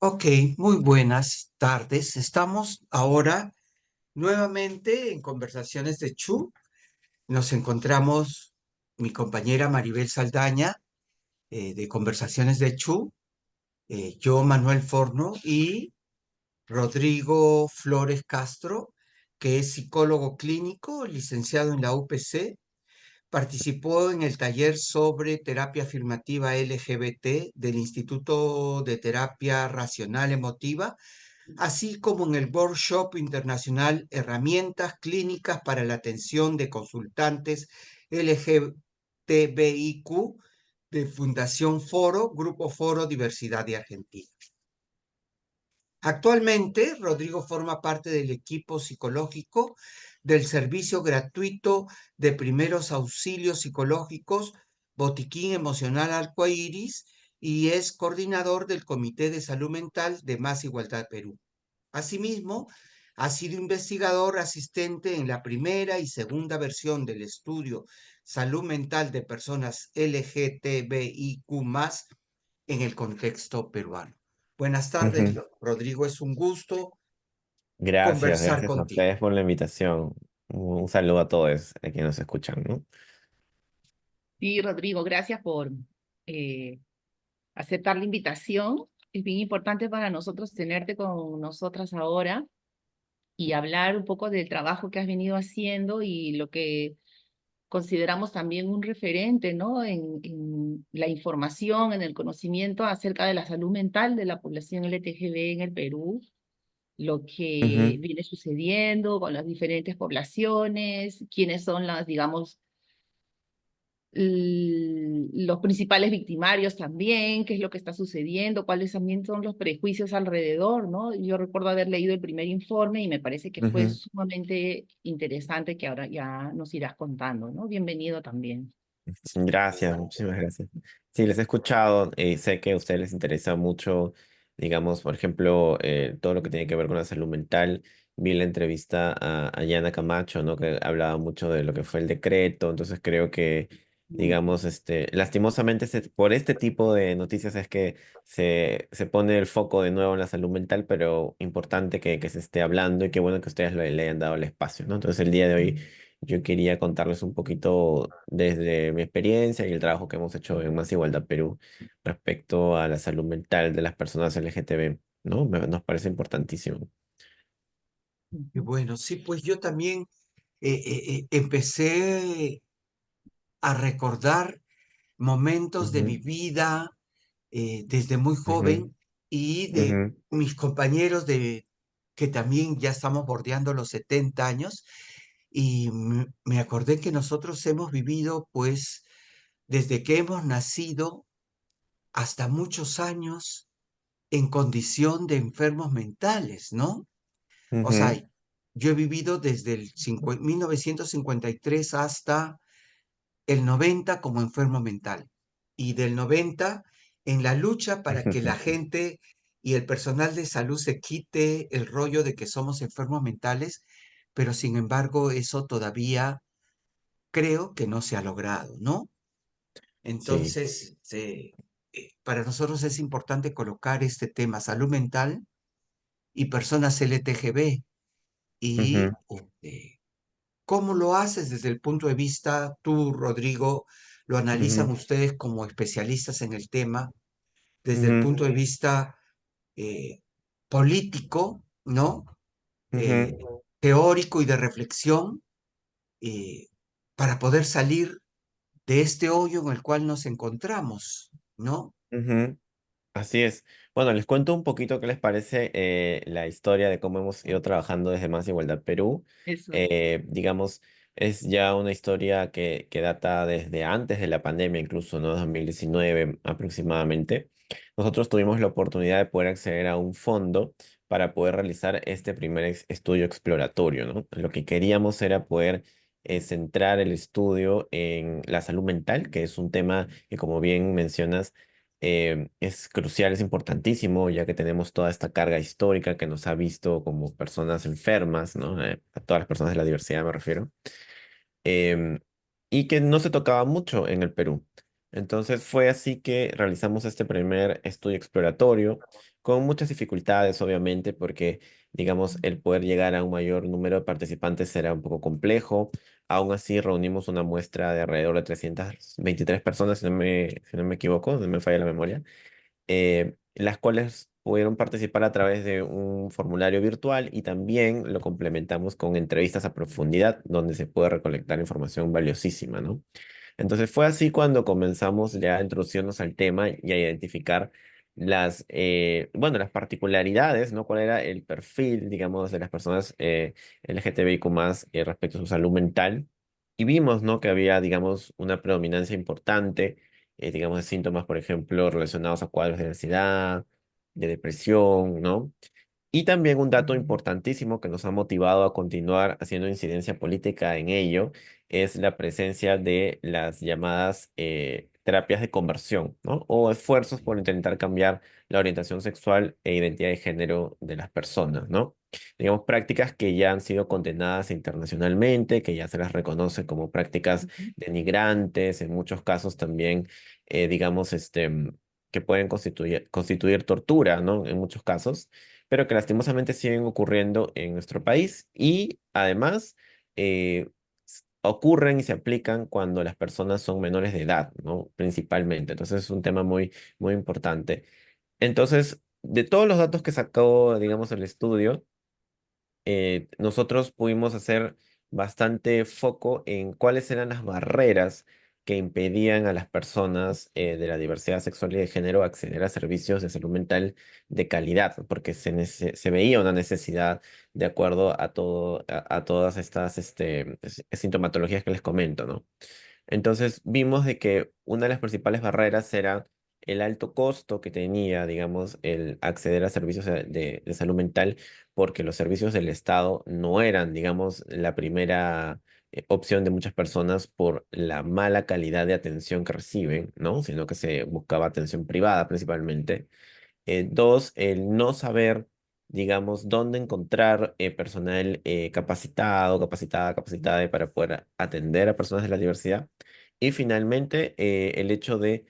Ok, muy buenas tardes. Estamos ahora nuevamente en Conversaciones de Chu. Nos encontramos mi compañera Maribel Saldaña de Conversaciones de Chu, yo Manuel Forno y Rodrigo Flores Castro, que es psicólogo clínico, licenciado en la UPC. Participó en el taller sobre terapia afirmativa LGBT del Instituto de Terapia Racional Emotiva, así como en el workshop internacional Herramientas Clínicas para la Atención de Consultantes LGTBIQ de Fundación Foro, Grupo Foro Diversidad de Argentina. Actualmente, Rodrigo forma parte del equipo psicológico del Servicio Gratuito de Primeros Auxilios Psicológicos Botiquín Emocional Arcoíris y es coordinador del Comité de Salud Mental de Más Igualdad Perú. Asimismo, ha sido investigador asistente en la primera y segunda versión del estudio Salud Mental de Personas LGTBIQ+, en el contexto peruano. Buenas tardes, Ujú. Rodrigo. Es un gusto Gracias, conversar gracias a contigo. ustedes por la invitación. Un saludo a todos a quienes nos escuchan, ¿no? Sí, Rodrigo, gracias por eh, aceptar la invitación. Es bien importante para nosotros tenerte con nosotras ahora y hablar un poco del trabajo que has venido haciendo y lo que consideramos también un referente, ¿no? En la información, en el conocimiento acerca de la salud mental de la población LGTB en el Perú, lo que Ujú, viene sucediendo con las diferentes poblaciones, quiénes son las, digamos, los principales victimarios también, qué es lo que está sucediendo, cuáles también son los prejuicios alrededor, ¿no? Yo recuerdo haber leído el primer informe y me parece que fue ujú. sumamente interesante que ahora ya nos irás contando, ¿no? Bienvenido también. Gracias, muchísimas gracias. Sí, les he escuchado, sé que a ustedes les interesa mucho, digamos, por ejemplo, todo lo que tiene que ver con la salud mental. Vi la entrevista a Yana Camacho, ¿no? Que hablaba mucho de lo que fue el decreto, entonces creo que, digamos, lastimosamente por este tipo de noticias es que se pone el foco de nuevo en la salud mental, pero importante que se esté hablando y qué bueno que ustedes le hayan dado el espacio, ¿no? Entonces el día de hoy yo quería contarles un poquito desde mi experiencia y el trabajo que hemos hecho en Más Igualdad Perú respecto a la salud mental de las personas LGTB, ¿no? Nos parece importantísimo. Y Ujú, bueno, sí, pues yo también empecé a recordar momentos de mi Ujú, vida desde muy ujú, joven y de ujú, mis compañeros que también ya estamos bordeando los 70 años y me acordé que nosotros hemos vivido pues desde que hemos nacido hasta muchos años en condición de enfermos mentales, ¿no? O sea, ujú, yo he vivido desde el 1953 hasta el 90 como enfermo mental y del 90 en la lucha para que la gente y el personal de salud se quite el rollo de que somos enfermos mentales, pero sin embargo eso todavía creo que no se ha logrado, ¿no? Sí. Entonces, para nosotros es importante colocar este tema, salud mental y personas LTGB. Y Ujú, ¿cómo lo haces desde el punto de vista, tú, Rodrigo, lo analizan ujú, ustedes como especialistas en el tema, desde el ujú, punto de vista eh, político, ¿no? Eh, ujú, teórico y de reflexión, eh, para poder salir de este hoyo en el cual nos encontramos, ¿no? ujú. Así es. Bueno, les cuento un poquito qué les parece la historia de cómo hemos ido trabajando desde Más Igualdad Perú. eso. Digamos, es ya una historia que data desde antes de la pandemia, incluso, ¿no? 2019 aproximadamente. Nosotros tuvimos la oportunidad de poder acceder a un fondo para poder realizar este primer estudio exploratorio, ¿no? Lo que queríamos era poder centrar el estudio en la salud mental, que es un tema que, como bien mencionas, es crucial, es importantísimo, ya que tenemos toda esta carga histórica que nos ha visto como personas enfermas, ¿no? A todas las personas de la diversidad me refiero, em, y que no se tocaba mucho en el Perú. Entonces fue así que realizamos este primer estudio exploratorio. con muchas dificultades, obviamente, porque, digamos, el poder llegar a un mayor número de participantes será un poco complejo. Aún así, reunimos una muestra de alrededor de 323 personas, si no me equivoco, no me falla la memoria, las cuales pudieron participar a través de un formulario virtual y también lo complementamos con entrevistas a profundidad, donde se puede recolectar información valiosísima, ¿no? Entonces fue así cuando comenzamos ya a introducirnos al tema y a identificar bueno, las particularidades, ¿no? Cuál era el perfil, digamos, de las personas LGTBIQ+, respecto a su salud mental. Y vimos, ¿no? Que había, digamos, una predominancia importante, digamos, de síntomas, por ejemplo, relacionados a cuadros de ansiedad, de depresión, ¿no? Y también un dato importantísimo que nos ha motivado a continuar haciendo incidencia política en ello es la presencia de las llamadas terapias de conversión, ¿no? O esfuerzos por intentar cambiar la orientación sexual e identidad de género de las personas, ¿no? Digamos, prácticas que ya han sido condenadas internacionalmente, que ya se las reconoce como prácticas Ujú, denigrantes, en muchos casos también, digamos, que pueden constituir tortura, ¿no? En muchos casos, pero que lastimosamente siguen ocurriendo en nuestro país y además ocurren y se aplican cuando las personas son menores de edad, ¿no? Principalmente. Entonces es un tema muy, muy importante. Entonces, de todos los datos que sacó, digamos, el estudio, nosotros pudimos hacer bastante foco en cuáles eran las barreras que impedían a las personas de la diversidad sexual y de género acceder a servicios de salud mental de calidad, porque se veía una necesidad de acuerdo a todas estas sintomatologías que les comento, ¿no? Entonces vimos de que una de las principales barreras era el alto costo que tenía, digamos, el acceder a servicios de salud mental, porque los servicios del Estado no eran, digamos, la primera opción de muchas personas por la mala calidad de atención que reciben, ¿no? Sino que se buscaba atención privada principalmente. Dos, el no saber, digamos, dónde encontrar personal capacitado, capacitada para poder atender a personas de la diversidad. Y finalmente, el hecho de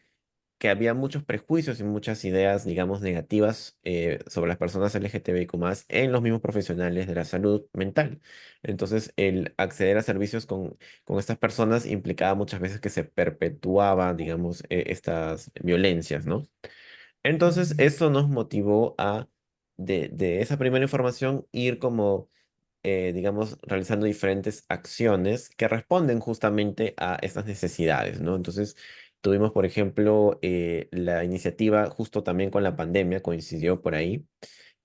que había muchos prejuicios y muchas ideas, digamos, negativas sobre las personas LGTBIQ+, en los mismos profesionales de la salud mental. Entonces, el acceder a servicios con estas personas implicaba muchas veces que se perpetuaban, digamos, estas violencias, ¿no? Entonces, eso nos motivó a, de esa primera información, ir como, digamos, realizando diferentes acciones que responden justamente a estas necesidades, ¿no? Entonces, tuvimos, por ejemplo, la iniciativa, justo también con la pandemia, coincidió por ahí,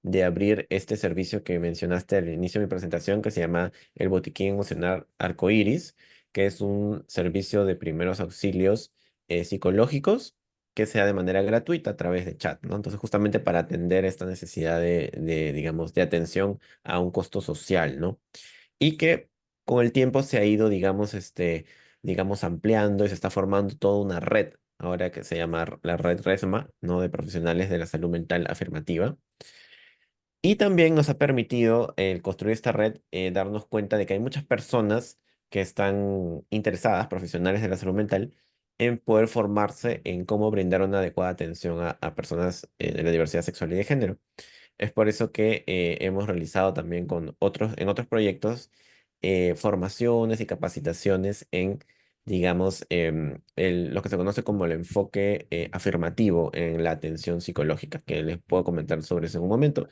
de abrir este servicio que mencionaste al inicio de mi presentación, que se llama el Botiquín Emocional Arcoíris, que es un servicio de primeros auxilios psicológicos que sea de manera gratuita a través de chat, ¿no? Entonces, justamente para atender esta necesidad digamos, de atención a un costo social, ¿no? Y que con el tiempo se ha ido, digamos, digamos, ampliando y se está formando toda una red, ahora que se llama la red RESMA, ¿no? De profesionales de la salud mental afirmativa. Y también nos ha permitido el construir esta red, darnos cuenta de que hay muchas personas que están interesadas, profesionales de la salud mental, en poder formarse en cómo brindar una adecuada atención a personas de la diversidad sexual y de género. Es por eso que hemos realizado también en otros proyectos formaciones y capacitaciones en, digamos, lo que se conoce como el enfoque afirmativo en la atención psicológica, que les puedo comentar sobre eso en un momento.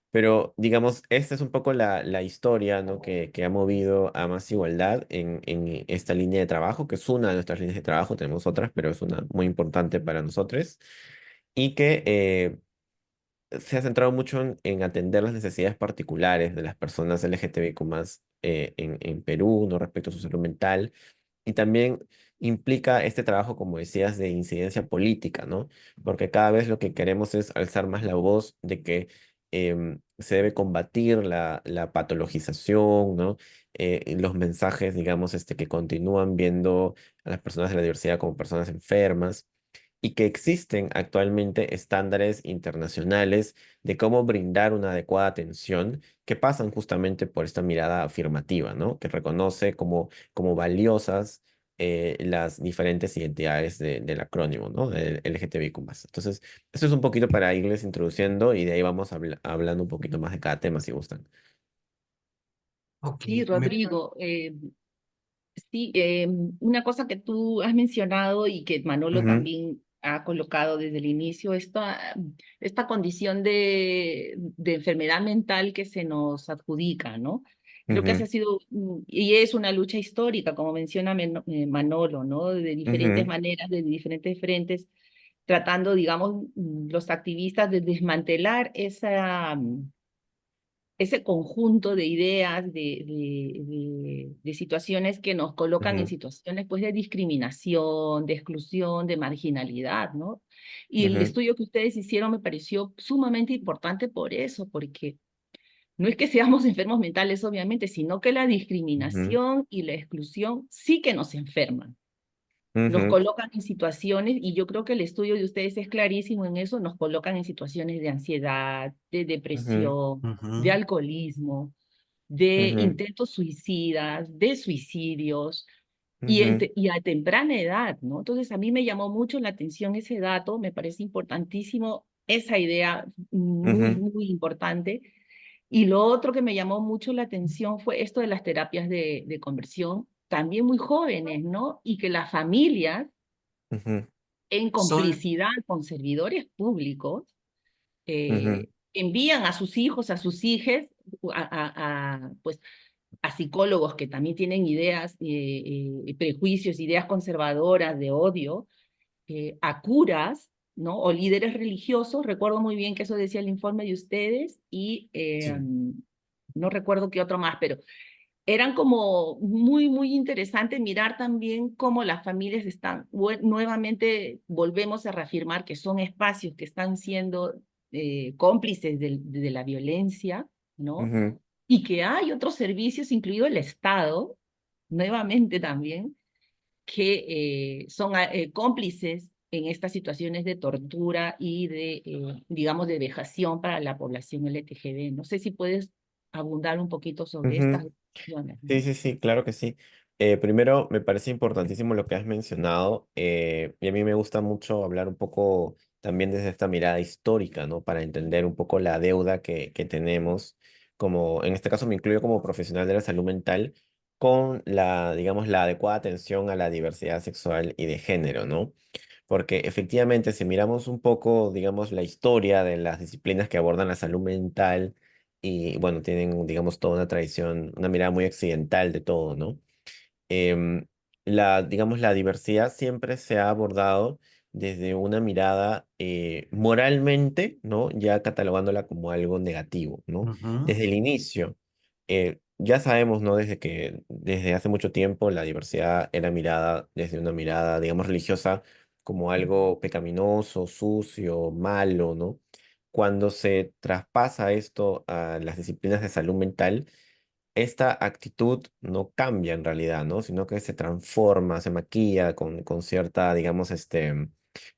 Pero, digamos, esta es un poco la historia, ¿no? Que ha movido a Más Igualdad en esta línea de trabajo, que es una de nuestras líneas de trabajo, tenemos otras, pero es una muy importante para nosotros, y que se ha centrado mucho en atender las necesidades particulares de las personas LGTBIQ+, en Perú, ¿no? Respecto a su salud mental, y también implica este trabajo, como decías, de incidencia política, ¿no? Porque cada vez lo que queremos es alzar más la voz de que se debe combatir la patologización, ¿no? Los mensajes, digamos, que continúan viendo a las personas de la diversidad como personas enfermas y que existen actualmente estándares internacionales de cómo brindar una adecuada atención que pasan justamente por esta mirada afirmativa, ¿no? Que reconoce como valiosas las diferentes identidades del acrónimo, ¿no? Del LGTBIQ+. Entonces, eso es un poquito para irles introduciendo y de ahí vamos hablando un poquito más de cada tema si gustan. Ok, Sí, Rodrigo, sí, una cosa que tú has mencionado y que Manolo Ujú, también ha colocado desde el inicio, esta condición de enfermedad mental que se nos adjudica, ¿no? Creo que ese ujú, ha sido, y es una lucha histórica, como menciona Manolo, ¿no? De diferentes ujú, maneras, de diferentes frentes, tratando, digamos, los activistas de desmantelar ese conjunto de ideas, de situaciones que nos colocan en ujú, situaciones pues, de discriminación, de exclusión, de marginalidad, ¿no? Y el ujú, estudio que ustedes hicieron me pareció sumamente importante por eso, porque no es que seamos enfermos mentales, obviamente, sino que la ujú, discriminación y la exclusión sí que nos enferman. Nos ujú, colocan en situaciones, y yo creo que el estudio de ustedes es clarísimo en eso, nos colocan en situaciones de ansiedad, de ujú, depresión, de ujú, alcoholismo, de ujú, intentos suicidas, de suicidios, ujú, y a temprana edad, ¿no? Entonces, a mí me llamó mucho la atención ese dato, me parece importantísimo esa idea muy, ujú, muy importante. Y lo otro que me llamó mucho la atención fue esto de las terapias de conversión, también muy jóvenes, ¿no? Y que las familias, ujú, en son, complicidad con servidores públicos, ujú, envían a sus hijos, a sus hijes, pues, a psicólogos que también tienen ideas, prejuicios, ideas conservadoras de odio, a curas, ¿no? O líderes religiosos. Recuerdo muy bien que eso decía el informe de ustedes y sí. no recuerdo qué otro más, pero eran como muy, muy interesante mirar también cómo las familias están, nuevamente volvemos a reafirmar que son espacios que están siendo cómplices de la violencia, ¿no? ujú, Y que hay otros servicios, incluido el Estado, nuevamente también, que son cómplices en estas situaciones de tortura y digamos, de vejación para la población LGTB. No sé si puedes abundar un poquito sobre estas ujú. cuestiones, Sí, ¿no? sí, sí, claro que sí. Primero, me parece importantísimo lo que has mencionado, y a mí me gusta mucho hablar un poco también desde esta mirada histórica, ¿no? Para entender un poco la deuda que tenemos, como en este caso me incluyo como profesional de la salud mental, con la, digamos, la adecuada atención a la diversidad sexual y de género, ¿no? Porque efectivamente, si miramos un poco, digamos, la historia de las disciplinas que abordan la salud mental, y bueno, tienen, digamos, toda una tradición, una mirada muy occidental de todo, ¿no? Digamos, la diversidad siempre se ha abordado desde una mirada moralmente, ¿no? Ya catalogándola como algo negativo, ¿no? Ujú, Desde el inicio, ya sabemos, ¿no? Desde que desde hace mucho tiempo la diversidad era mirada desde una mirada, digamos, religiosa como algo pecaminoso, sucio, malo, ¿no? Cuando se traspasa esto a las disciplinas de salud mental, esta actitud no cambia en realidad, ¿no? Sino que se transforma, se maquilla con cierta, digamos,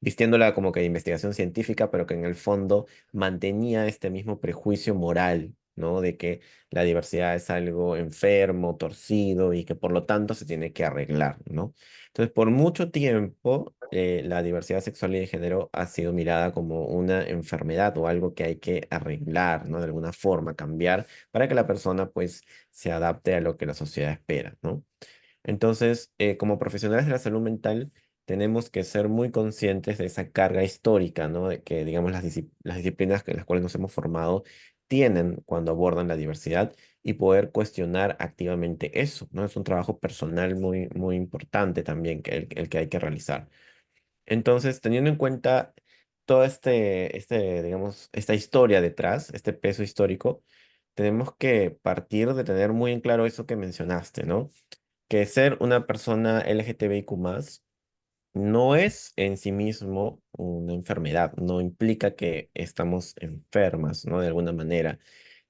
vistiéndola como que de investigación científica, pero que en el fondo mantenía este mismo prejuicio moral, ¿no? De que la diversidad es algo enfermo, torcido y que por lo tanto se tiene que arreglar, ¿no? Entonces, por mucho tiempo, la diversidad sexual y de género ha sido mirada como una enfermedad o algo que hay que arreglar, ¿no? De alguna forma, cambiar para que la persona, pues, se adapte a lo que la sociedad espera, ¿no? Entonces, como profesionales de la salud mental, tenemos que ser muy conscientes de esa carga histórica, ¿no? De que, digamos, las disciplinas en las cuales nos hemos formado tienen cuando abordan la diversidad y poder cuestionar activamente eso, ¿no? Es un trabajo personal muy, muy importante también que el que hay que realizar. Entonces, teniendo en cuenta todo digamos, esta historia detrás, este peso histórico, tenemos que partir de tener muy en claro eso que mencionaste, ¿no? Que ser una persona LGTBIQ+, no es en sí mismo una enfermedad, no implica que estamos enfermas, ¿no? De alguna manera,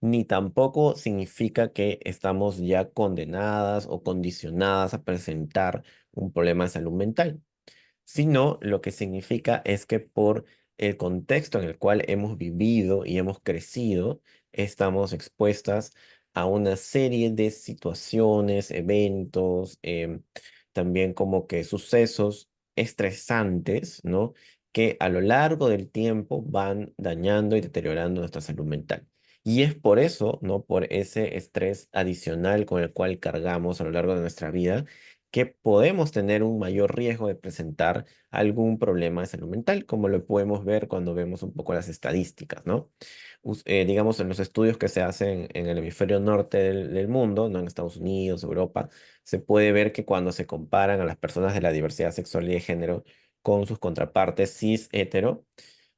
ni tampoco significa que estamos ya condenadas o condicionadas a presentar un problema de salud mental, sino lo que significa es que por el contexto en el cual hemos vivido y hemos crecido, estamos expuestas a una serie de situaciones, eventos, también como que sucesos estresantes, ¿no? Que a lo largo del tiempo van dañando y deteriorando nuestra salud mental. Y es por eso, ¿no? Por ese estrés adicional con el cual cargamos a lo largo de nuestra vida, que podemos tener un mayor riesgo de presentar algún problema de salud mental, como lo podemos ver cuando vemos un poco las estadísticas, ¿no? Digamos, en los estudios que se hacen en el hemisferio norte del mundo, ¿no? En Estados Unidos, Europa, se puede ver que cuando se comparan a las personas de la diversidad sexual y de género con sus contrapartes cis hetero,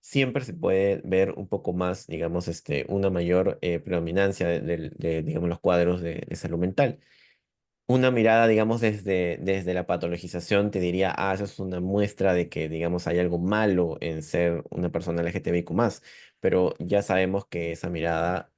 siempre se puede ver un poco más, digamos, una mayor predominancia digamos, los cuadros de salud mental. Una mirada, digamos, desde la patologización te diría, eso es una muestra de que, digamos, hay algo malo en ser una persona LGTBIQ+, pero ya sabemos que esa mirada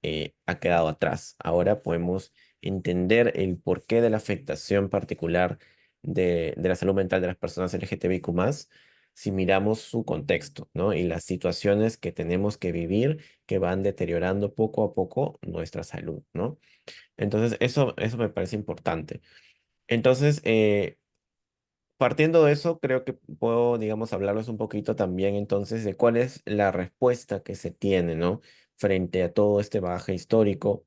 ha quedado atrás. Ahora podemos entender el porqué de la afectación particular de la salud mental de las personas LGTBIQ+, si miramos su contexto, ¿no? Y las situaciones que tenemos que vivir que van deteriorando poco a poco nuestra salud, ¿no? Entonces, eso me parece importante. Entonces, partiendo de eso, creo que puedo, digamos, hablarles un poquito también entonces de cuál es la respuesta que se tiene, ¿no? Frente a todo este bagaje histórico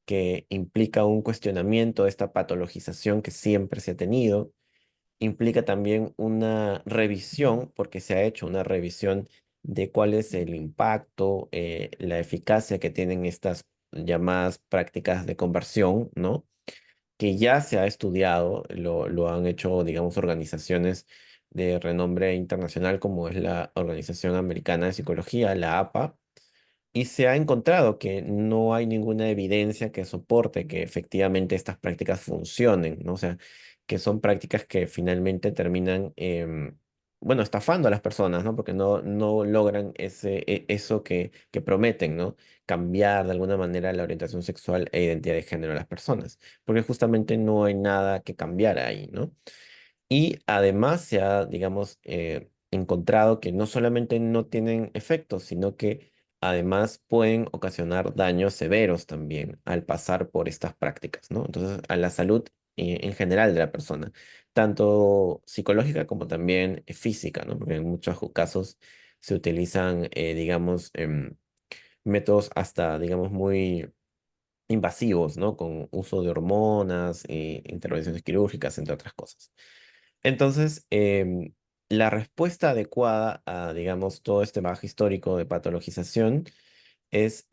que implica un cuestionamiento de esta patologización que siempre se ha tenido, implica también una revisión, porque se ha hecho una revisión de cuál es el impacto, la eficacia que tienen estas llamadas prácticas de conversión, ¿no? Que ya se ha estudiado, lo han hecho, digamos, organizaciones de renombre internacional como es la Organización Americana de Psicología, la APA, y se ha encontrado que no hay ninguna evidencia que soporte que efectivamente estas prácticas funcionen, ¿no? O sea, que son prácticas que finalmente terminan, bueno, estafando a las personas, ¿no? Porque no logran eso que prometen, ¿no? Cambiar de alguna manera la orientación sexual e identidad de género de las personas, porque justamente no hay nada que cambiar ahí, ¿no? Y además se ha, digamos, encontrado que no solamente no tienen efectos, sino que además pueden ocasionar daños severos también al pasar por estas prácticas, ¿no? Entonces, a la salud en general de la persona, tanto psicológica como también física, ¿no? Porque en muchos casos se utilizan, digamos, métodos hasta, digamos, muy invasivos, ¿no? Con uso de hormonas e intervenciones quirúrgicas, entre otras cosas. Entonces, la respuesta adecuada a, digamos, todo este bagaje histórico de patologización es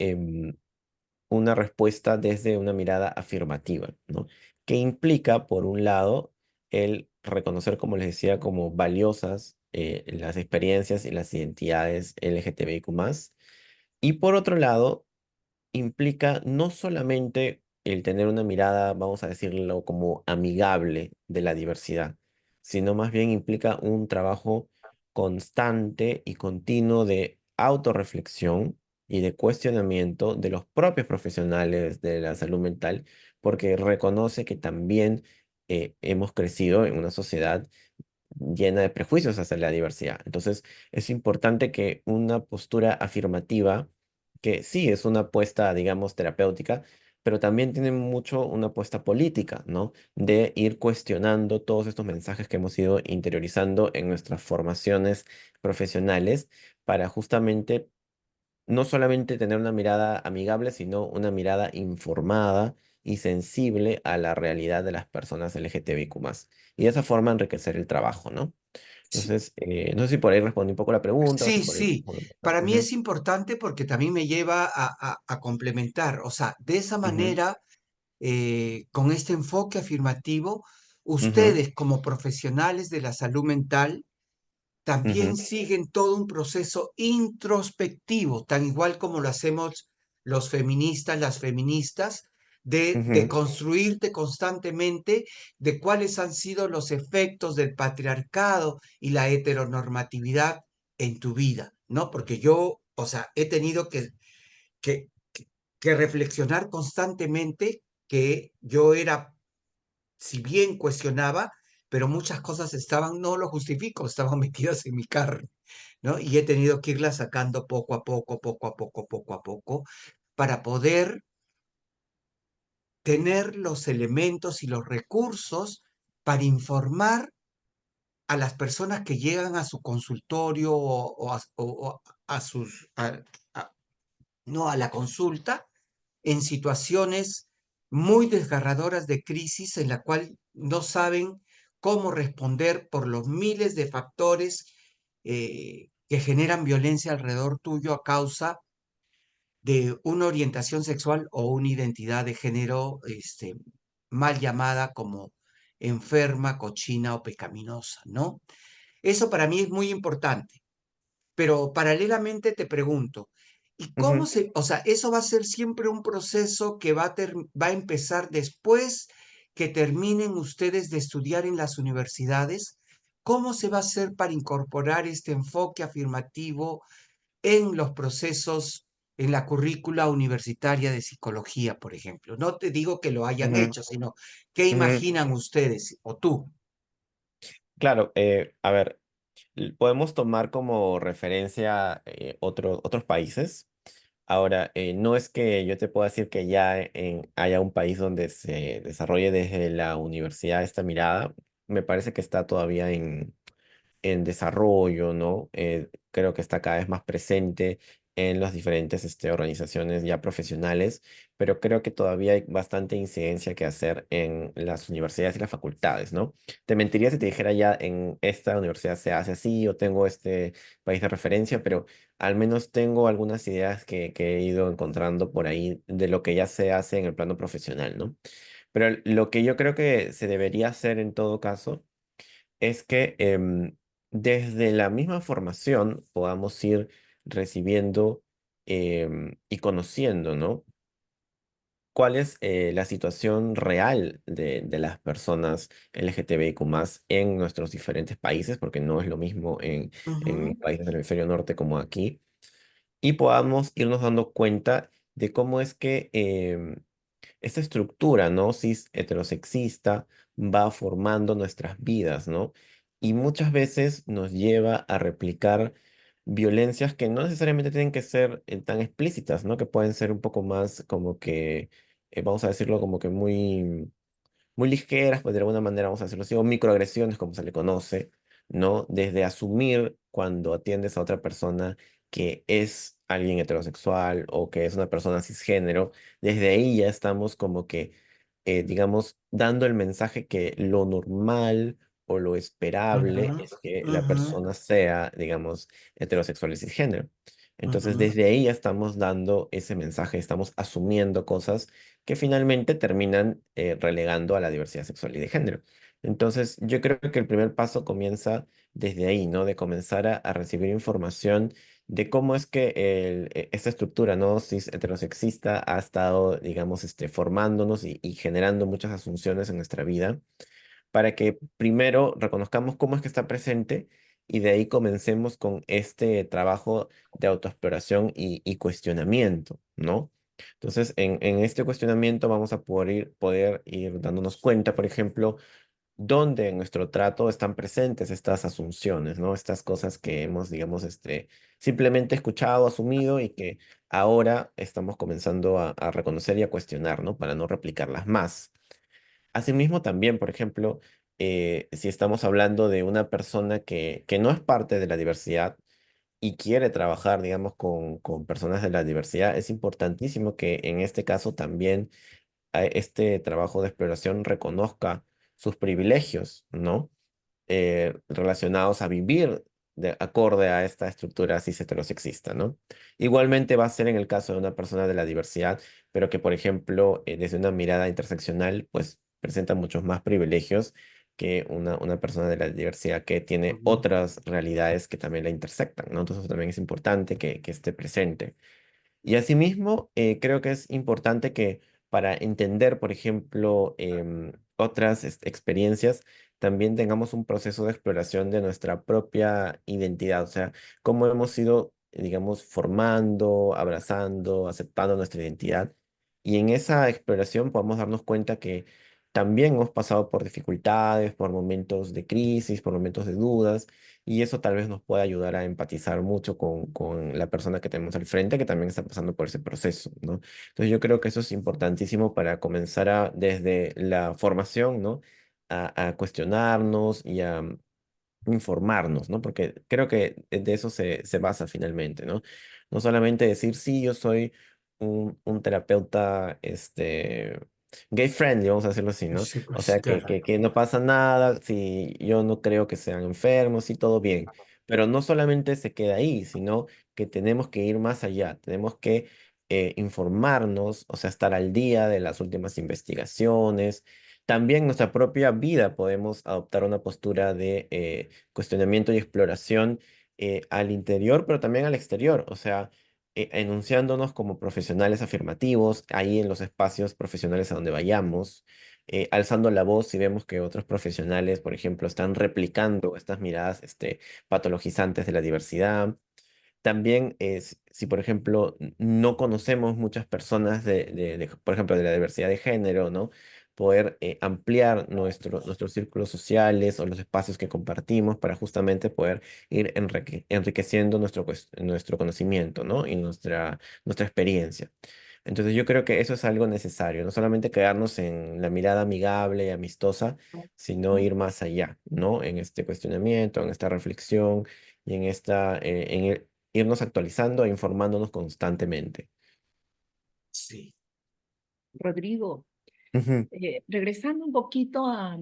una respuesta desde una mirada afirmativa, ¿no? Que implica, por un lado, el reconocer, como les decía, como valiosas las experiencias y las identidades LGTBIQ+, y por otro lado, implica no solamente el tener una mirada, vamos a decirlo, como amigable de la diversidad, sino más bien implica un trabajo constante y continuo de autorreflexión y de cuestionamiento de los propios profesionales de la salud mental, porque reconoce que también hemos crecido en una sociedad llena de prejuicios hacia la diversidad. Entonces, es importante que una postura afirmativa, que sí es una apuesta, digamos, terapéutica, pero también tiene mucho una apuesta política, ¿no? De ir cuestionando todos estos mensajes que hemos ido interiorizando en nuestras formaciones profesionales para justamente no solamente tener una mirada amigable, sino una mirada informada y sensible a la realidad de las personas LGTBIQ+. Y de esa forma enriquecer el trabajo, ¿no? Sí, Entonces, no sé si por ahí respondí un poco la pregunta, o si sí, por ahí... sí. Para mí Ujú, es importante porque también me lleva a complementar. O sea, de esa ujú, manera, con este enfoque afirmativo, ujú, ustedes como profesionales de la salud mental también ujú, siguen todo un proceso introspectivo, tan igual como lo hacemos los feministas, las feministas, de ujú, construirte constantemente de cuáles han sido los efectos del patriarcado y la heteronormatividad en tu vida, ¿no? Porque yo, o sea, he tenido que, que reflexionar constantemente que yo era, si bien cuestionaba, pero muchas cosas estaban, no lo justifico, estaban metidas en mi carne, ¿no? Y he tenido que irlas sacando poco a poco, poco a poco, poco a poco, para poder tener los elementos y los recursos para informar a las personas que llegan a su consultorio o a sus, no, a la consulta en situaciones muy desgarradoras de crisis en la cual no saben cómo responder por los miles de factores que generan violencia alrededor tuyo a causa de una orientación sexual o una identidad de género mal llamada como enferma, cochina o pecaminosa, ¿no? Eso para mí es muy importante. Pero paralelamente te pregunto, ¿y cómo Ujú, se, o sea, eso va a ser siempre un proceso que va a empezar después que terminen ustedes de estudiar en las universidades? ¿Cómo se va a hacer para incorporar este enfoque afirmativo en los procesos, en la currícula universitaria de psicología, por ejemplo? No te digo que lo hayan ujú, hecho, sino ¿qué ujú. imaginan ustedes o tú? Claro, a ver, podemos tomar como referencia otros países. Ahora, no es que yo te pueda decir que ya haya un país donde se desarrolle desde la universidad esta mirada. Me parece que está todavía en desarrollo, ¿no? Creo que está cada vez más presente en las diferentes organizaciones ya profesionales, pero creo que todavía hay bastante incidencia que hacer en las universidades y las facultades, ¿no? Te mentiría si te dijera ya en esta universidad se hace así o tengo este país de referencia, pero al menos tengo algunas ideas que he ido encontrando por ahí de lo que ya se hace en el plano profesional, ¿no? Pero lo que yo creo que se debería hacer en todo caso es que desde la misma formación podamos ir recibiendo y conociendo, ¿no? ¿Cuál es la situación real de las personas LGTBIQ+ en nuestros diferentes países? Porque no es lo mismo en los Ujú, países del hemisferio norte como aquí. Y podamos irnos dando cuenta de cómo es que esta estructura, ¿no? Cis heterosexista va formando nuestras vidas, ¿no? Y muchas veces nos lleva a replicar violencias que no necesariamente tienen que ser tan explícitas, ¿no? Que pueden ser un poco más como que, vamos a decirlo como que muy ligeras, pues de alguna manera vamos a decirlo así, o microagresiones como se le conoce, ¿no? Desde asumir cuando atiendes a otra persona que es alguien heterosexual o que es una persona cisgénero, desde ahí ya estamos como que, digamos, dando el mensaje que lo normal o lo ujú, esperable es que la ujú, persona sea, digamos, heterosexual y cisgénero. Entonces, ujú. desde ahí ya estamos dando ese mensaje, estamos asumiendo cosas que finalmente terminan relegando a la diversidad sexual y de género. Entonces, yo creo que el primer paso comienza desde ahí, ¿no? De comenzar a recibir información de cómo es que esta estructura, ¿no? Cis heterosexista ha estado, digamos, formándonos y generando muchas asunciones en nuestra vida para que primero reconozcamos cómo es que está presente y de ahí comencemos con este trabajo de autoexploración y cuestionamiento, ¿no? Entonces, en este cuestionamiento vamos a poder ir dándonos cuenta, por ejemplo, dónde en nuestro trato están presentes estas asunciones, ¿no? Estas cosas que hemos, digamos, simplemente escuchado, asumido y que ahora estamos comenzando a reconocer y a cuestionar, ¿no? Para no replicarlas más. Asimismo, también, por ejemplo, si estamos hablando de una persona que no es parte de la diversidad y quiere trabajar, digamos, con personas de la diversidad, es importantísimo que en este caso también este trabajo de exploración reconozca sus privilegios, ¿no? Relacionados a vivir de acorde a esta estructura cis heterosexista, ¿no? Igualmente va a ser en el caso de una persona de la diversidad, pero que, por ejemplo, desde una mirada interseccional, pues presenta muchos más privilegios que una persona de la diversidad que tiene Ujú, otras realidades que también la intersectan, ¿no? Entonces también es importante que esté presente. Y asimismo, creo que es importante que para entender, por ejemplo, otras experiencias, también tengamos un proceso de exploración de nuestra propia identidad, o sea, cómo hemos ido, digamos, formando, abrazando, aceptando nuestra identidad. Y en esa exploración podemos darnos cuenta que también hemos pasado por dificultades, por momentos de crisis, por momentos de dudas y eso tal vez nos pueda ayudar a empatizar mucho con la persona que tenemos al frente, que también está pasando por ese proceso, ¿no? Entonces yo creo que eso es importantísimo para comenzar desde la formación, ¿no? a cuestionarnos y a informarnos, ¿no? Porque creo que de eso se basa finalmente, ¿no? No solamente decir, sí, yo soy un terapeuta, gay friendly, vamos a decirlo así, ¿no? Sí, O pues sea, claro. que no pasa nada, si yo no creo que sean enfermos y todo bien. Pero no solamente se queda ahí, sino que tenemos que ir más allá, tenemos que informarnos, o sea, estar al día de las últimas investigaciones. También en nuestra propia vida podemos adoptar una postura de cuestionamiento y exploración al interior, pero también al exterior, o sea, enunciándonos como profesionales afirmativos, ahí en los espacios profesionales a donde vayamos, alzando la voz si vemos que otros profesionales, por ejemplo, están replicando estas miradas patologizantes de la diversidad. También es, si por ejemplo no conocemos muchas personas por ejemplo, de la diversidad de género, ¿no? Poder ampliar nuestros círculos sociales o los espacios que compartimos para justamente poder ir enriqueciendo nuestro conocimiento, ¿no? Y nuestra experiencia. Entonces yo creo que eso es algo necesario, no solamente quedarnos en la mirada amigable y amistosa, sino ir más allá, ¿no? En este cuestionamiento, en esta reflexión y irnos actualizando e informándonos constantemente. Sí. Rodrigo, Ujú, regresando un poquito a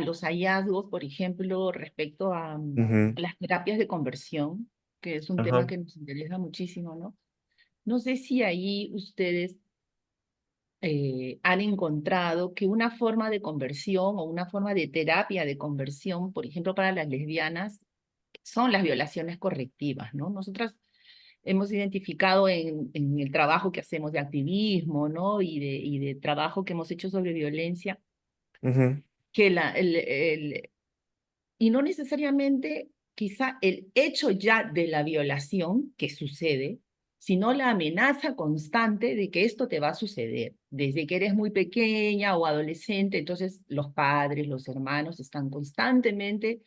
los hallazgos, por ejemplo, respecto a ujú, las terapias de conversión, que es un tema ajá, que nos interesa muchísimo, ¿no? No sé si ahí ustedes han encontrado que una forma de conversión o una forma de terapia de conversión, por ejemplo, para las lesbianas, son las violaciones correctivas, ¿no? Nosotras hemos identificado en el trabajo que hacemos de activismo, ¿no? Y de trabajo que hemos hecho sobre violencia, ujú, que y no necesariamente quizá el hecho ya de la violación que sucede, sino la amenaza constante de que esto te va a suceder. Desde que eres muy pequeña o adolescente, entonces los padres, los hermanos están constantemente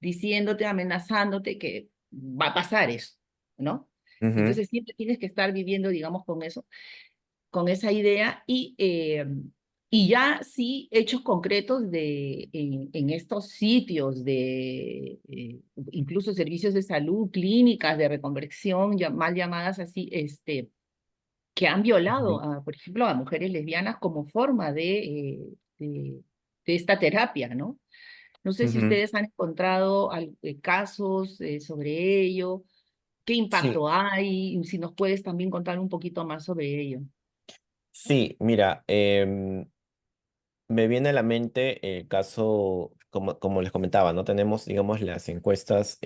diciéndote, amenazándote que va a pasar eso, ¿no? ujú. Entonces siempre tienes que estar viviendo, digamos, con eso, con esa idea y ya sí hechos concretos en estos sitios de incluso servicios de salud, clínicas de reconversión, ya, mal llamadas así, que han violado, Ujú, por ejemplo, a mujeres lesbianas como forma de esta terapia, ¿no? No sé si ujú. ustedes han encontrado casos sobre ello, qué Sí, impacto hay, y si nos puedes también contar un poquito más sobre ello. sí, mira, me viene a la mente el caso, como les comentaba, ¿no? Tenemos, digamos, las encuestas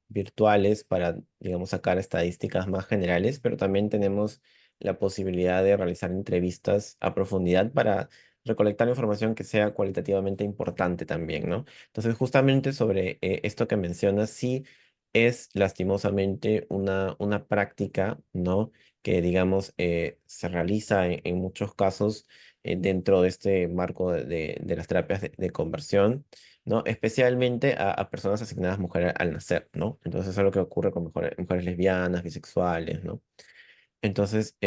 virtuales para, digamos, sacar estadísticas más generales, pero también tenemos la posibilidad de realizar entrevistas a profundidad para recolectar información que sea cualitativamente importante también, ¿no? Entonces, justamente sobre esto que mencionas, sí es lastimosamente una práctica, ¿no? Que, digamos, se realiza en muchos casos dentro de este marco de las terapias de conversión, ¿no? Especialmente a personas asignadas mujeres al nacer, ¿no? Entonces es algo que ocurre con mujeres lesbianas, bisexuales, ¿no? Entonces,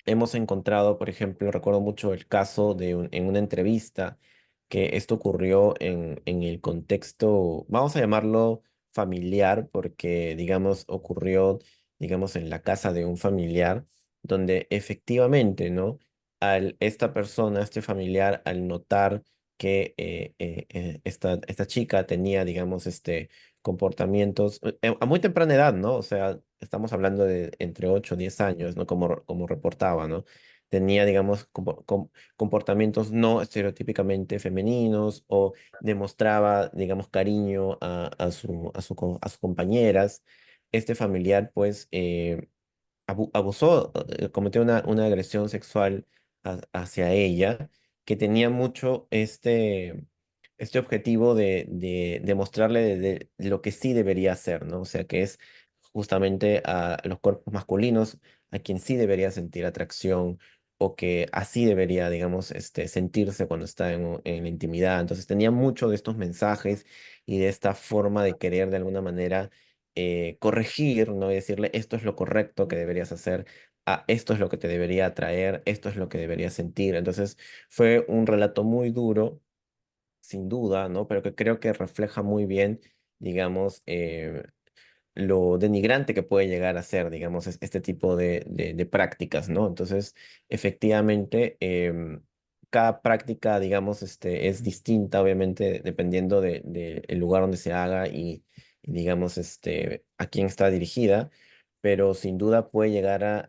hemos encontrado, por ejemplo, recuerdo mucho el caso en una entrevista, que esto ocurrió en el contexto, vamos a llamarlo familiar, porque, digamos, ocurrió, digamos, en la casa de un familiar, donde efectivamente, ¿no? Esta persona, este familiar, al notar que esta chica tenía, digamos, comportamientos a muy temprana edad, ¿no? O sea, estamos hablando de entre 8 o 10 años, ¿no? Como reportaba, ¿no? Tenía, digamos, comportamientos no estereotípicamente femeninos o demostraba, digamos, cariño a sus compañeras. Este familiar, pues, abusó, cometió una agresión sexual hacia ella, que tenía mucho este objetivo de demostrarle de lo que sí debería hacer, ¿no? O sea, que es justamente a los cuerpos masculinos a quien sí debería sentir atracción o que así debería, digamos, sentirse cuando está en la intimidad. Entonces tenía mucho de estos mensajes y de esta forma de querer de alguna manera corregir, ¿no? Y decirle, esto es lo correcto que deberías hacer, esto es lo que te debería atraer, esto es lo que deberías sentir. Entonces fue un relato muy duro sin duda, ¿no? Pero que creo que refleja muy bien, digamos, lo denigrante que puede llegar a ser, digamos, este tipo de prácticas, ¿no? Entonces, efectivamente, cada práctica, digamos, es distinta, obviamente, dependiendo el lugar donde se haga digamos, a quién está dirigida, pero sin duda puede llegar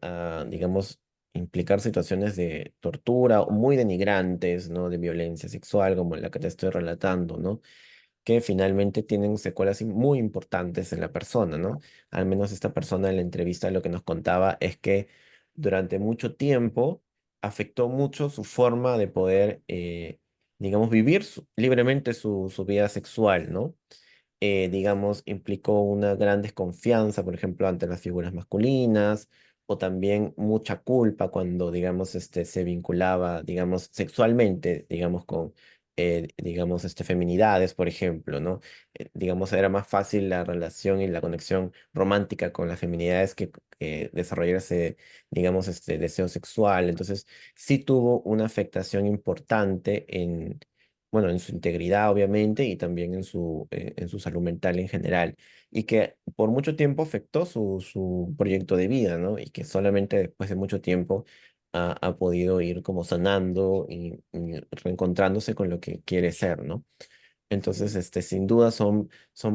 digamos, implicar situaciones de tortura muy denigrantes, ¿no? De violencia sexual, como la que te estoy relatando, ¿no? Que finalmente tienen secuelas muy importantes en la persona, ¿no? Al menos esta persona en la entrevista lo que nos contaba es que durante mucho tiempo afectó mucho su forma de poder, digamos, vivir libremente su vida sexual, ¿no? Digamos, implicó una gran desconfianza, por ejemplo, ante las figuras masculinas, o también mucha culpa cuando, digamos, se vinculaba, digamos, sexualmente, digamos, con, digamos, feminidades, por ejemplo, ¿no? Digamos, era más fácil la relación y la conexión romántica con las feminidades que desarrollarse, digamos, deseo sexual. Entonces, sí tuvo una afectación importante bueno, en su integridad, obviamente, y también en su salud mental en general, y que por mucho tiempo afectó su proyecto de vida, ¿no? Y que solamente después de mucho tiempo ha podido ir como sanando y reencontrándose con lo que quiere ser, ¿no? Entonces, sin duda son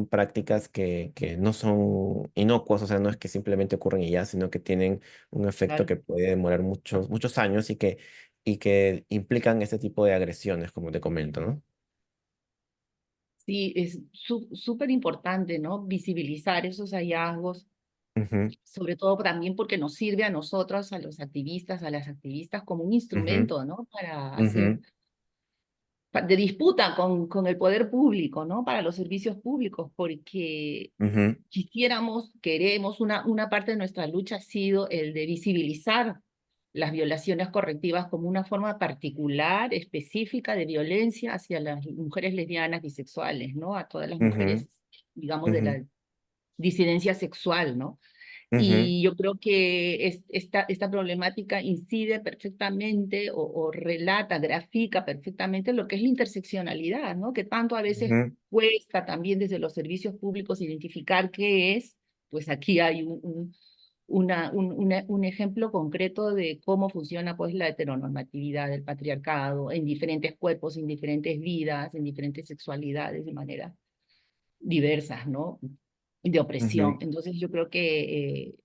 prácticas que no son inocuas, o sea, no es que simplemente ocurren y ya, sino que tienen un efecto Claro. que puede demorar muchos años y que implican este tipo de agresiones, como te comento, ¿no? Sí, es súper importante, ¿no? Visibilizar esos hallazgos, Ujú, sobre todo también porque nos sirve a nosotros, a los activistas, a las activistas, como un ujú, instrumento, ¿no? Para hacer, ujú, de disputa con el poder público, ¿no? Para los servicios públicos, porque ujú, queremos, una parte de nuestra lucha ha sido el de visibilizar las violaciones correctivas como una forma particular, específica de violencia hacia las mujeres lesbianas, bisexuales, ¿no? A todas las ujú, mujeres, digamos, de ujú, la disidencia sexual, ¿no? ujú, Y yo creo que esta problemática incide perfectamente o relata, grafica perfectamente lo que es la interseccionalidad, ¿no? Que tanto a veces ujú, cuesta también desde los servicios públicos identificar qué es. Pues aquí hay un ejemplo concreto de cómo funciona pues la heteronormatividad del patriarcado en diferentes cuerpos, en diferentes vidas, en diferentes sexualidades de manera diversas, ¿no? De opresión. ujú. Entonces yo creo que,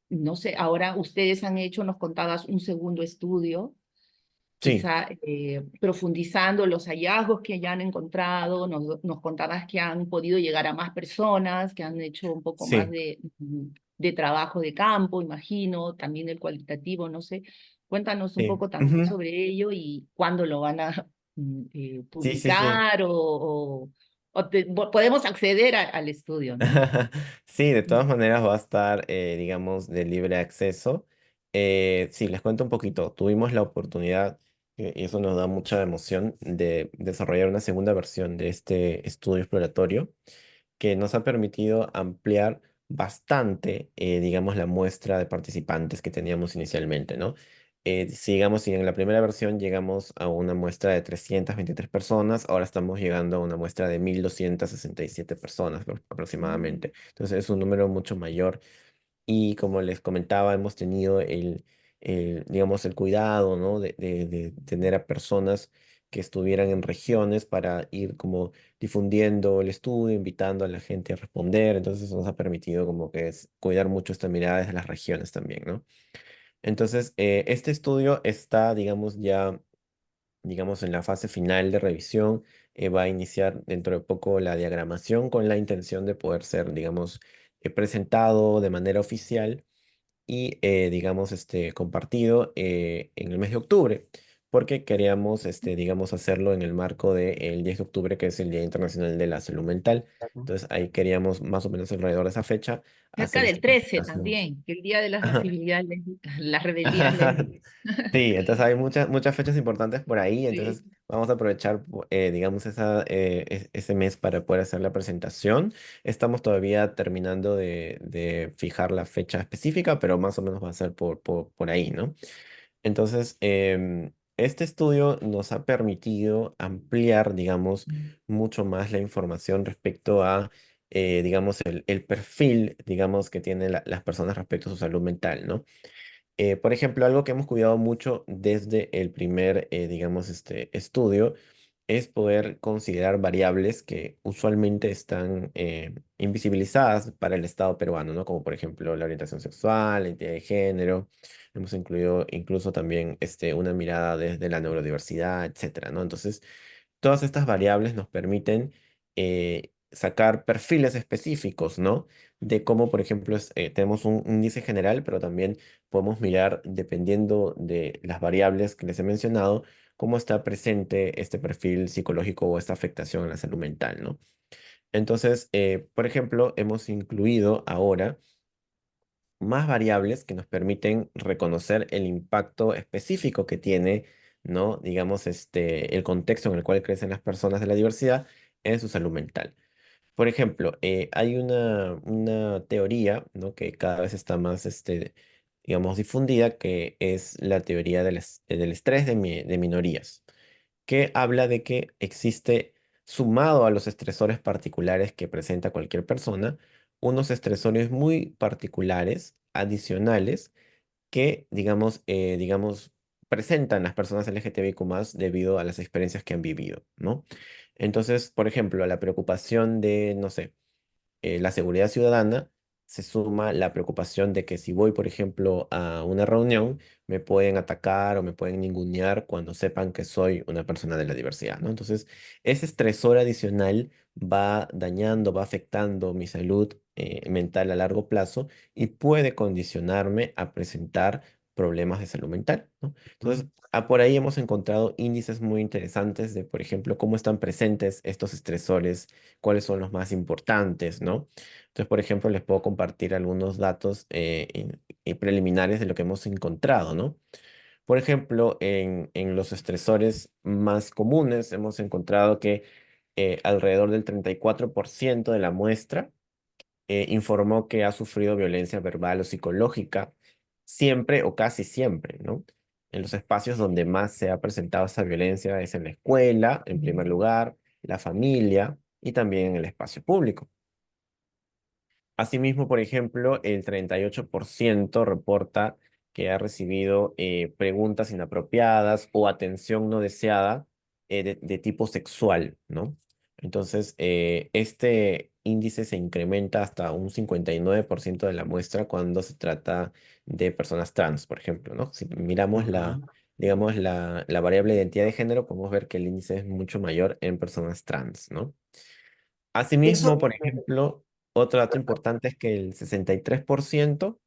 no sé, ahora ustedes han hecho, nos contabas, un segundo estudio, Sí, quizá profundizando los hallazgos que ya han encontrado, nos contabas que han podido llegar a más personas, que han hecho un poco más sí, de trabajo de campo, imagino, también el cualitativo, no sé. Cuéntanos un sí. poco también Ujú. sobre ello y cuándo lo van a Sí, sí, sí. publicar podemos acceder al estudio, ¿no? Sí, de todas maneras va a estar, digamos, de libre acceso. Sí, les cuento un poquito. Tuvimos la oportunidad, y eso nos da mucha emoción, de desarrollar una segunda versión de este estudio exploratorio que nos ha permitido ampliar bastante, digamos, la muestra de participantes que teníamos inicialmente, ¿no? Si en la primera versión llegamos a una muestra de 323 personas, ahora estamos llegando a una muestra de 1.267 personas Mm. aproximadamente. Entonces es un número mucho mayor y como les comentaba, hemos tenido digamos, el cuidado, ¿no? De tener a personas que estuvieran en regiones para ir como difundiendo el estudio, invitando a la gente a responder. Entonces eso nos ha permitido como que cuidar mucho esta mirada desde las regiones también, ¿no? Entonces, este estudio está, digamos, ya, digamos, en la fase final de revisión. Va a iniciar dentro de poco la diagramación con la intención de poder ser, digamos, presentado de manera oficial y, digamos, compartido en el mes de octubre, porque queríamos, digamos, hacerlo en el marco del 10 de octubre, que es el Día Internacional de la Salud Mental. Entonces, ahí queríamos más o menos alrededor de esa fecha Cerca hacer esta del 13 presentación. también, que el Día de las Ajá. actividades lésbicas, las rebeldías lésbicas. Sí, entonces hay muchas fechas importantes por ahí, Sí. entonces vamos a aprovechar, digamos, ese mes para poder hacer la presentación. Estamos todavía terminando de fijar la fecha específica, pero más o menos va a ser por ahí, ¿no? Entonces, este estudio nos ha permitido ampliar, digamos, mucho más la información respecto a, digamos, el perfil, digamos, que tienen las personas respecto a su salud mental, ¿no? Por ejemplo, algo que hemos cuidado mucho desde el primer, digamos, estudio es poder considerar variables que usualmente están invisibilizadas para el Estado peruano, ¿no? Como por ejemplo la orientación sexual, la identidad de género. Hemos incluido incluso también una mirada desde la neurodiversidad, etcétera, ¿no? Entonces, todas estas variables nos permiten sacar perfiles específicos, ¿no? De cómo, por ejemplo, tenemos un índice general, pero también podemos mirar, dependiendo de las variables que les he mencionado, cómo está presente este perfil psicológico o esta afectación a la salud mental, ¿no? Entonces, por ejemplo, hemos incluido ahora más variables que nos permiten reconocer el impacto específico que tiene, ¿no? Digamos, el contexto en el cual crecen las personas de la diversidad en su salud mental. Por ejemplo, hay una teoría, ¿no? Que cada vez está más, digamos, difundida, que es la teoría del estrés de minorías, que habla de que existe, sumado a los estresores particulares que presenta cualquier persona, unos estresores muy particulares, adicionales, que, digamos, presentan las personas LGTBIQ+, debido a las experiencias que han vivido, ¿no? Entonces, por ejemplo, la preocupación de, no sé, la seguridad ciudadana, se suma la preocupación de que si voy, por ejemplo, a una reunión, me pueden atacar o me pueden ningunear cuando sepan que soy una persona de la diversidad, ¿no? Entonces, ese estresor adicional va dañando, va afectando mi salud mental a largo plazo y puede condicionarme a presentar problemas de salud mental, ¿no? Entonces, por ahí hemos encontrado índices muy interesantes de, por ejemplo, cómo están presentes estos estresores, cuáles son los más importantes, ¿no? Entonces, por ejemplo, les puedo compartir algunos datos preliminares de lo que hemos encontrado, ¿no? Por ejemplo, en los estresores más comunes hemos encontrado que alrededor del 34% de la muestra informó que ha sufrido violencia verbal o psicológica siempre o casi siempre, ¿no? En los espacios donde más se ha presentado esa violencia es en la escuela, en primer lugar, la familia y también en el espacio público. Asimismo, por ejemplo, el 38% reporta que ha recibido preguntas inapropiadas o atención no deseada de tipo sexual, ¿no? Entonces, este índice se incrementa hasta un 59% de la muestra cuando se trata de personas trans, por ejemplo, ¿no? Si miramos Ujú. digamos, la variable de identidad de género, podemos ver que el índice es mucho mayor en personas trans, ¿no? Asimismo, Eso, por ejemplo, otro dato importante es que el 63%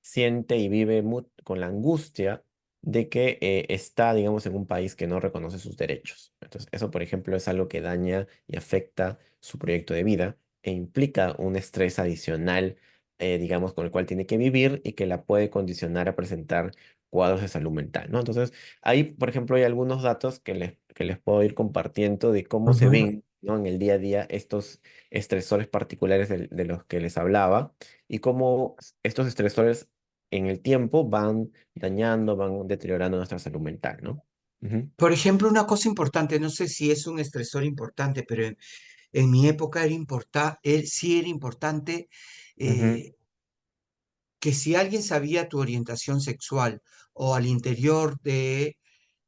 siente y vive con la angustia de que está, digamos, en un país que no reconoce sus derechos. Entonces, eso, por ejemplo, es algo que daña y afecta su proyecto de vida e implica un estrés adicional, digamos, con el cual tiene que vivir y que la puede condicionar a presentar cuadros de salud mental, ¿no? Entonces, ahí, por ejemplo, hay algunos datos que les puedo ir compartiendo de cómo se ujú. ven, ¿no? En el día a día estos estresores particulares de los que les hablaba y cómo estos estresores en el tiempo van dañando, van deteriorando nuestra salud mental, ¿no? Ujú, Por ejemplo, una cosa importante, no sé si es un estresor importante, pero en mi época sí era importante ujú, eh, que si alguien sabía tu orientación sexual o al interior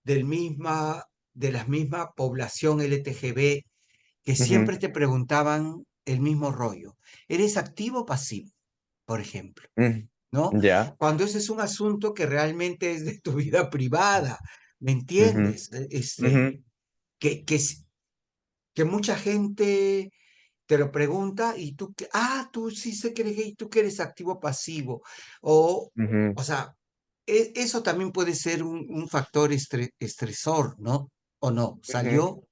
del misma, de la misma población LTGB, que ujú, siempre te preguntaban el mismo rollo. ¿Eres activo o pasivo? Por ejemplo, ujú. ¿no? Ya. Cuando ese es un asunto que realmente es de tu vida privada, ¿me Ujú, entiendes? ujú, Que, que, s- que mucha gente te lo pregunta y tú, tú sí sé que eres gay, tú que eres activo o pasivo. O, ujú, o sea, eso también puede ser un factor estresor, ¿no? ¿O no? ujú. ¿Salió?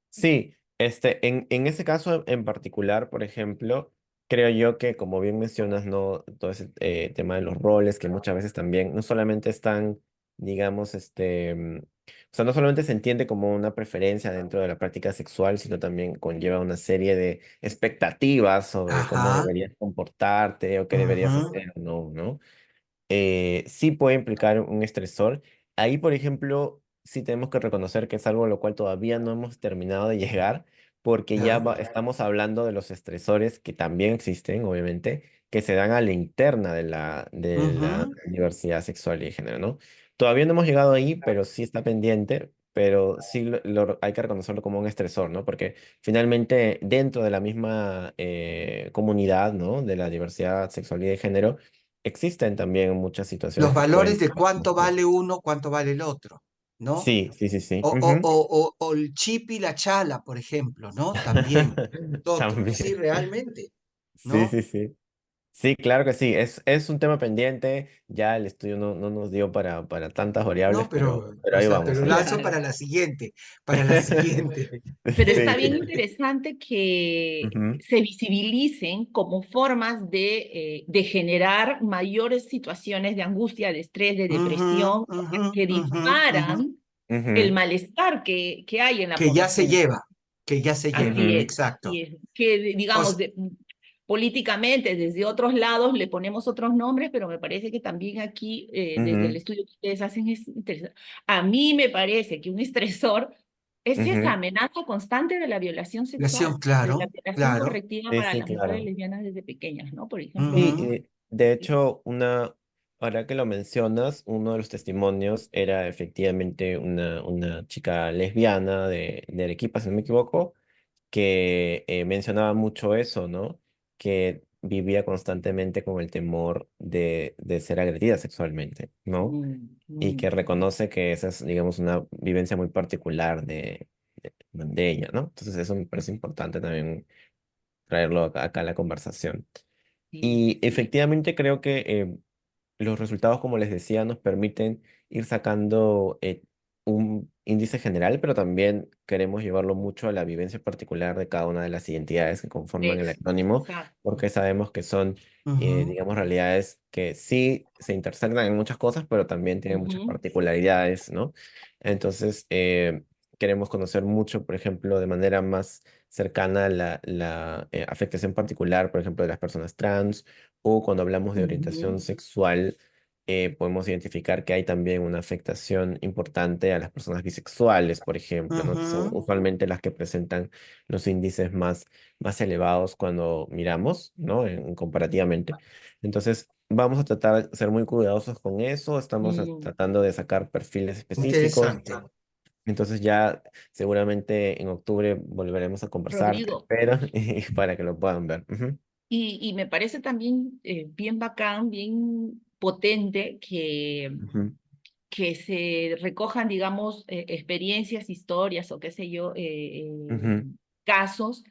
Sí, en ese caso en particular, por ejemplo, creo yo que, como bien mencionas, ¿no? Todo ese tema de los roles, que muchas veces también no solamente están, digamos, o sea, no solamente se entiende como una preferencia dentro de la práctica sexual, sino también conlleva una serie de expectativas sobre cómo Ajá. deberías comportarte o qué deberías Ujú, hacer o no, ¿no? Sí puede implicar un estresor. Ahí, por ejemplo, sí tenemos que reconocer que es algo a lo cual todavía no hemos terminado de llegar, porque ya Ya. estamos hablando de los estresores que también existen, obviamente, que se dan a la interna de la Ujú. diversidad sexual y de género, ¿no? Todavía no hemos llegado ahí, pero sí está pendiente, pero sí hay que reconocerlo como un estresor, ¿no? Porque finalmente dentro de la misma comunidad, ¿no? De la diversidad sexual y de género, existen también muchas Los situaciones que valores pueden... de cuánto vale uno, cuánto vale el otro, ¿no? Sí, sí, sí, sí. O, Ujú. o el chip y la chala, por ejemplo, ¿no? También. Otro, sí, También. realmente, Sí, ¿no? sí, sí. Sí, claro que sí. Es un tema pendiente. Ya el estudio no nos dio para tantas variables, No, pero, pero o ahí sea, te vamos, lo ¿ah? lanzo Claro. para la siguiente. Pero está Sí. bien interesante que Ujú, se visibilicen como formas de generar mayores situaciones de angustia, de estrés, de Ujú, depresión, o sea, ujú, que ujú, ujú. disparan el ujú, malestar que hay en la Que ya se población. lleva, que ya se lleva, ujú, exacto. Así es, que O digamos, s- políticamente desde otros lados le ponemos otros nombres, pero me parece que también aquí, desde el ujú, estudio que ustedes hacen, es interesante. A mí me parece que un estresor es esa ujú. amenaza constante de la violación sexual, Lesión, de la claro, violación claro. correctiva Sí, para sí, las mujeres claro. lesbianas desde pequeñas, ¿no? Por ejemplo, Sí, Ujú, de hecho, ahora que lo mencionas, uno de los testimonios era efectivamente una chica lesbiana de Arequipa, si no me equivoco, que mencionaba mucho eso, ¿no? Que vivía constantemente con el temor de ser agredida sexualmente, ¿no? mm, Y mm, que reconoce que esa es, digamos, una vivencia muy particular de ella, ¿no? Entonces eso me parece importante también traerlo acá a la conversación. sí, Y sí. efectivamente creo que los resultados, como les decía, nos permiten ir sacando un índice general, pero también queremos llevarlo mucho a la vivencia particular de cada una de las identidades que conforman el acrónimo, Exacto. porque sabemos que son, ujú. digamos, realidades que sí se intersectan en muchas cosas, pero también tienen muchas Ujú, particularidades, ¿no? Entonces, queremos conocer mucho, por ejemplo, de manera más cercana la afectación particular, por ejemplo, de las personas trans, o cuando hablamos de ujú, orientación sexual, podemos identificar que hay también una afectación importante a las personas bisexuales, por ejemplo, ¿no? Que son Ujú. usualmente las que presentan los índices más elevados cuando miramos, ¿no? Comparativamente. Entonces, vamos a tratar de ser muy cuidadosos con eso. Estamos mm. tratando de sacar perfiles específicos. Interesante. Entonces ya seguramente en octubre volveremos a conversar, Rodrigo, pero para que lo puedan ver. Ujú, y me parece también bien bacán, bien potente ujú, que se recojan, digamos, experiencias, historias o qué sé yo, ujú, casos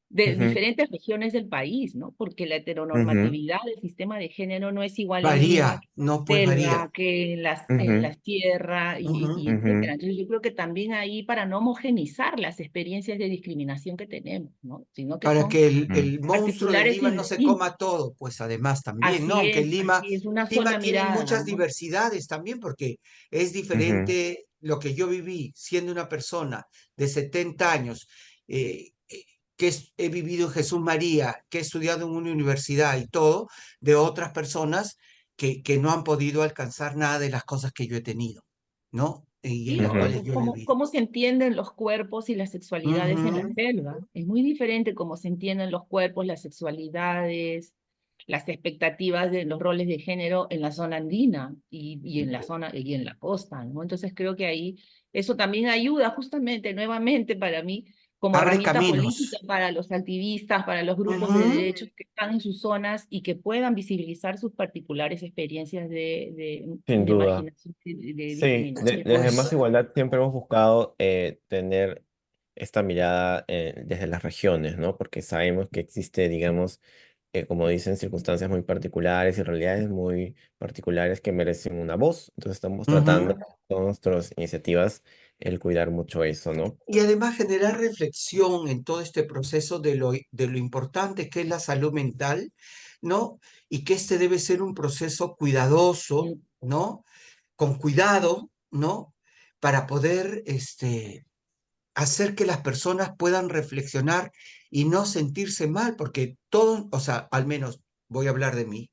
de ujú, diferentes regiones del país, ¿no? Porque la ujú, heteronormatividad del sistema de género no es igual en Lima, Varía, que no, pues en varía. Selva, que en ujú, la sierra Ujú. y ujú. etcétera. Entonces yo creo que también ahí para no homogenizar las experiencias de discriminación que tenemos, ¿no? Sino que Para son que Mm, el monstruo de particulares Lima y no se distintas. coma todo, pues además también, ¿no? Aunque Así es, una Lima sola tiene mirada, muchas ¿no? diversidades también, porque es ujú, diferente lo que yo viví siendo una persona de 70 años, eh, eh, he vivido en Jesús María, que he estudiado en una universidad y todo, de otras personas que no han podido alcanzar nada de las cosas que yo he tenido, ¿no? Y en Sí, las ujú, cuales yo he cómo, vivido. cómo se entienden los cuerpos y las sexualidades en la Ujú, selva. Es muy diferente cómo se entienden los cuerpos, las sexualidades, las expectativas de los roles de género en la zona andina y en la zona y en la costa, ¿no? Entonces creo que ahí eso también ayuda justamente, nuevamente para mí, como abre herramienta caminos. política para los activistas, para los grupos de Ujú. derechos que están en sus zonas y que puedan visibilizar sus particulares experiencias sin de duda. marginación, de Sí, discriminación. desde Más Pues Igualdad siempre hemos buscado tener esta mirada desde las regiones, ¿no? Porque sabemos que existe, digamos, como dicen, circunstancias muy particulares y realidades muy particulares que merecen una voz. Entonces estamos tratando ujú. con nuestras iniciativas el cuidar mucho eso, ¿no? Y además generar reflexión en todo este proceso de lo importante que es la salud mental, ¿no? Y que este debe ser un proceso cuidadoso, ¿no? Con cuidado, ¿no? Para poder hacer que las personas puedan reflexionar y no sentirse mal, porque todo, o sea, al menos voy a hablar de mí.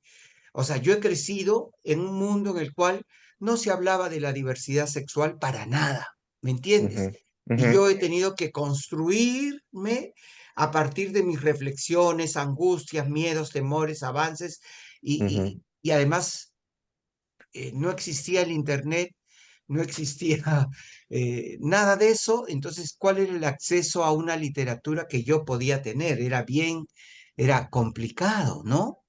O sea, yo he crecido en un mundo en el cual no se hablaba de la diversidad sexual para nada, ¿me entiendes? ujú, Y ujú, yo he tenido que construirme a partir de mis reflexiones, angustias, miedos, temores, avances, ujú. y además no existía el Internet, no existía nada de eso, entonces, ¿cuál era el acceso a una literatura que yo podía tener? Era complicado, ¿no?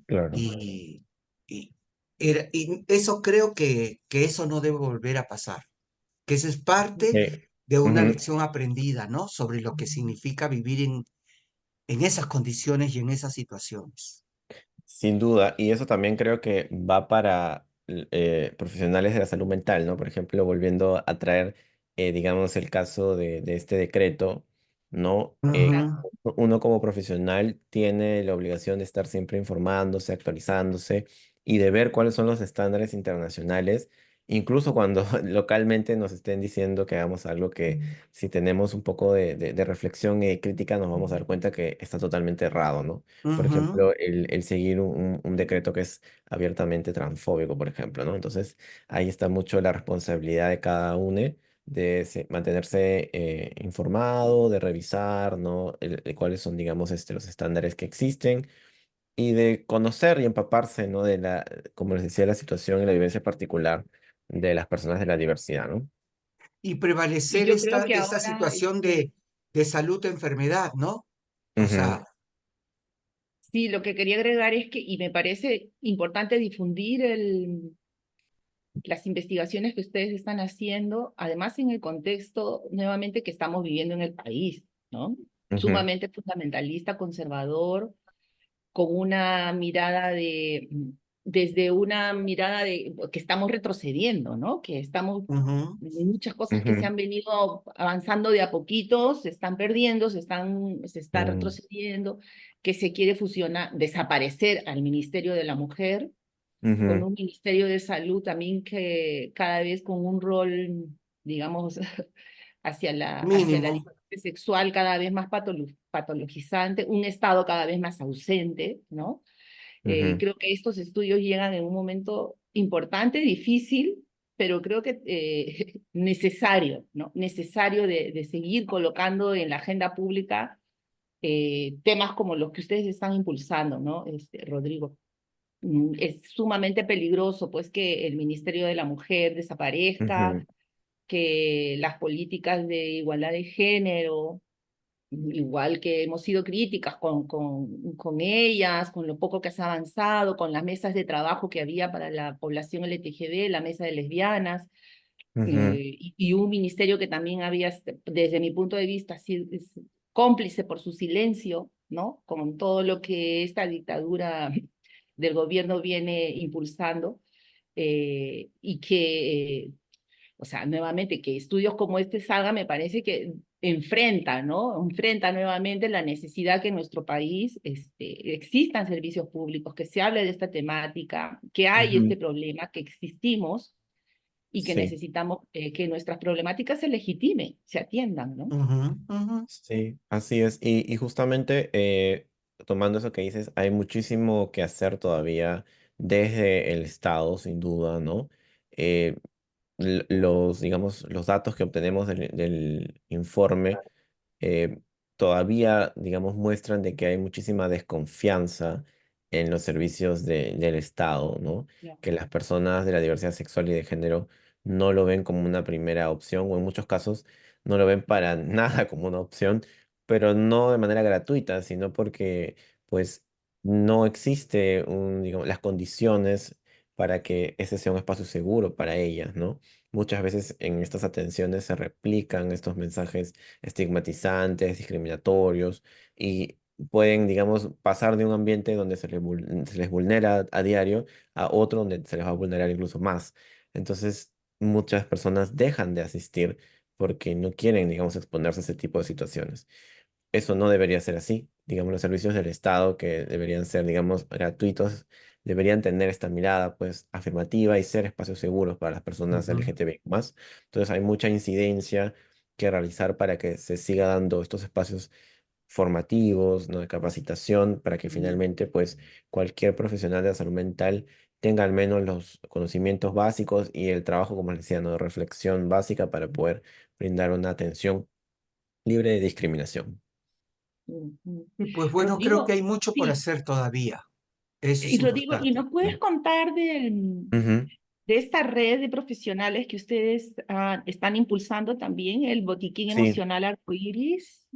Claro. Y, y, y eso creo que eso no debe volver a pasar, que eso es parte Eh, de una ujú. lección aprendida, ¿no? Sobre lo que significa vivir en esas condiciones y en esas situaciones. Sin duda, y eso también creo que va para profesionales de la salud mental, ¿no? Por ejemplo, volviendo a traer, digamos, el caso de este decreto, ¿no? Exacto. Uno como profesional tiene la obligación de estar siempre informándose, actualizándose y de ver cuáles son los estándares internacionales, incluso cuando localmente nos estén diciendo que hagamos algo que si tenemos un poco de reflexión crítica nos vamos a dar cuenta que está totalmente errado, ¿no? Por Ujú, ejemplo, el seguir un decreto que es abiertamente transfóbico, por ejemplo, ¿no? Entonces, ahí está mucho la responsabilidad de cada uno de mantenerse informado, de revisar, ¿no? Cuáles son, digamos, los estándares que existen y de conocer y empaparse, ¿no? De como les decía, la situación y la vivencia particular de las personas de la diversidad, ¿no? y Y prevalecer yo creo que esta ahora, situación de salud-enfermedad, ¿no? O Ujú, sea, sí, lo que quería agregar es que, y me parece importante difundir las investigaciones que ustedes están haciendo, además en el contexto nuevamente que estamos viviendo en el país, ¿no? ujú, Sumamente fundamentalista, conservador, con una mirada desde una mirada de que estamos retrocediendo, ¿no? Que estamos, ujú, muchas cosas que se ujú, han venido avanzando de a poquitos, se están perdiendo, se está mm, retrocediendo, que se quiere fusionar, desaparecer al Ministerio de la Mujer con ujú, un Ministerio de Salud también que cada vez con un rol, digamos, hacia la mínimo. diversidad sexual cada vez más patologizante, un Estado cada vez más ausente, ¿no? ujú, Creo que estos estudios llegan en un momento importante, difícil, pero creo que necesario, ¿no? Necesario de seguir colocando en la agenda pública temas como los que ustedes están impulsando, ¿no? Rodrigo. Es sumamente peligroso, pues, que el Ministerio de la Mujer desaparezca, ujú, que las políticas de igualdad de género, igual que hemos sido críticas con ellas, con lo poco que se ha avanzado, con las mesas de trabajo que había para la población LGTB, la mesa de lesbianas, ujú, y un ministerio que también había, desde mi punto de vista, sido es cómplice por su silencio, ¿no? Con todo lo que esta dictadura del gobierno viene impulsando, y que o sea, nuevamente, que estudios como este salgan, me parece que enfrenta, ¿no? Enfrenta nuevamente la necesidad que en nuestro país existan servicios públicos, que se hable de esta temática, que hay ujú. este problema, que existimos y que Sí. necesitamos que nuestras problemáticas se legitimen, se atiendan, ¿no? Ujú, ujú, Sí, así es. Y justamente tomando eso que dices, hay muchísimo que hacer todavía desde el Estado, sin duda, ¿no? Eh, digamos, los datos que obtenemos del informe eh, todavía, digamos, muestran de que hay muchísima desconfianza en los servicios del Estado, ¿no? Ya. Que las personas de la diversidad sexual y de género no lo ven como una primera opción o en muchos casos no lo ven para nada como una opción, pero no de manera gratuita, sino porque pues no existe digamos, las condiciones para que ese sea un espacio seguro para ellas, ¿no? Muchas veces en estas atenciones se replican estos mensajes estigmatizantes, discriminatorios y pueden, digamos, pasar de un ambiente donde se les vulnera a diario a otro donde se les va a vulnerar incluso más. Entonces, muchas personas dejan de asistir porque no quieren, digamos, exponerse a ese tipo de situaciones. Eso no debería ser así. Digamos, los servicios del Estado que deberían ser, digamos, gratuitos, deberían tener esta mirada, pues, afirmativa y ser espacios seguros para las personas ujú, LGTB+. Entonces, hay mucha incidencia que realizar para que se siga dando estos espacios formativos, ¿no? De capacitación, para que finalmente, pues, cualquier profesional de la salud mental tenga al menos los conocimientos básicos y el trabajo, como les decía, ¿no? De reflexión básica para poder brindar una atención libre de discriminación. Ujú. Y pues bueno, creo que Rodrigo, hay mucho por sí, hacer todavía. Eso es y Rodrigo, ¿y importante. nos puedes contar Ujú. de esta red de profesionales que ustedes están impulsando también, el Botiquín Sí, Emocional Arcoíris?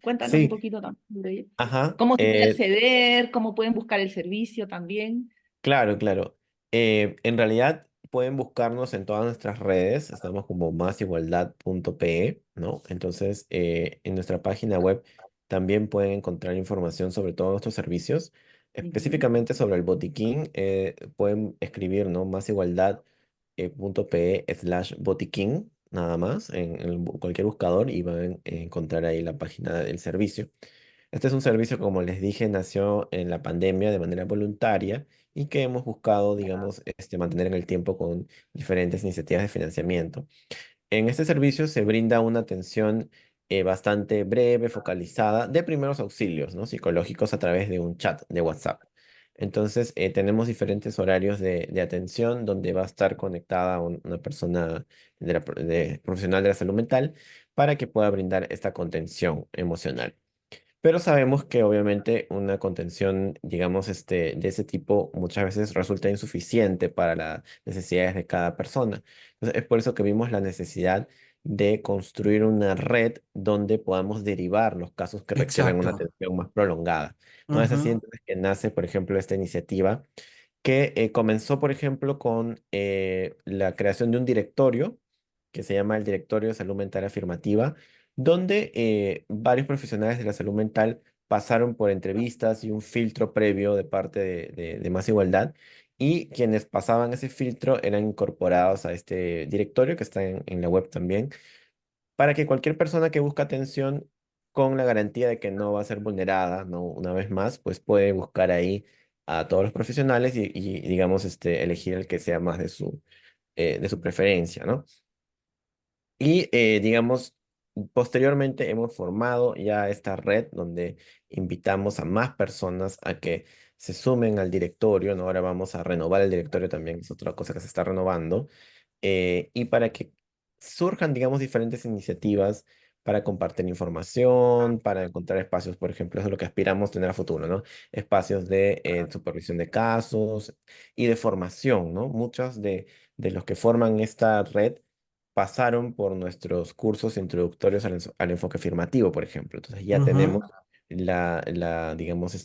Cuéntanos un sí, poquito también de ello. ajá. ¿Cómo se puede acceder? ¿Cómo pueden buscar el servicio también? Claro, claro. En realidad pueden buscarnos en todas nuestras redes, estamos como masigualdad.pe, ¿no? Entonces, en nuestra página web también pueden encontrar información sobre todos nuestros servicios, Ujú. específicamente sobre el botiquín, pueden escribir, ¿no? masigualdad.pe/botiquín, nada más, en cualquier buscador y van a encontrar ahí la página del servicio. Este es un servicio, como les dije, nació en la pandemia de manera voluntaria y que hemos buscado, digamos, mantener en el tiempo con diferentes iniciativas de financiamiento. En este servicio se brinda una atención bastante breve, focalizada, de primeros auxilios, ¿no? Psicológicos a través de un chat de WhatsApp. Entonces, tenemos diferentes horarios de atención donde va a estar conectada una persona profesional de la salud mental para que pueda brindar esta contención emocional. Pero sabemos que obviamente una contención, digamos, de ese tipo muchas veces resulta insuficiente para las necesidades de cada persona. Entonces, es por eso que vimos la necesidad de construir una red donde podamos derivar los casos que requieren una Exacto. atención más prolongada. ¿No? Es así Ujú. entonces que nace, por ejemplo, esta iniciativa que comenzó, por ejemplo, con la creación de un directorio que se llama el Directorio de Salud Mental Afirmativa, donde varios profesionales de la salud mental pasaron por entrevistas y un filtro previo de parte de Más Igualdad, y quienes pasaban ese filtro eran incorporados a este directorio que está en la web también, para que cualquier persona que busque atención con la garantía de que no va a ser vulnerada, ¿no? Una vez más, pues puede buscar ahí a todos los profesionales y, digamos, elegir el que sea más de su preferencia, ¿no? Y, digamos, posteriormente hemos formado ya esta red donde invitamos a más personas a que se sumen al directorio, ¿no? Ahora vamos a renovar el directorio también, es otra cosa que se está renovando, y para que surjan, digamos, diferentes iniciativas para compartir información, para encontrar espacios, por ejemplo, eso es lo que aspiramos tener a futuro, ¿no? Espacios de supervisión de casos y de formación, ¿no? Muchos de los que forman esta red pasaron por nuestros cursos introductorios al enfoque afirmativo, por ejemplo. Entonces ya tenemos Ujú. digamos,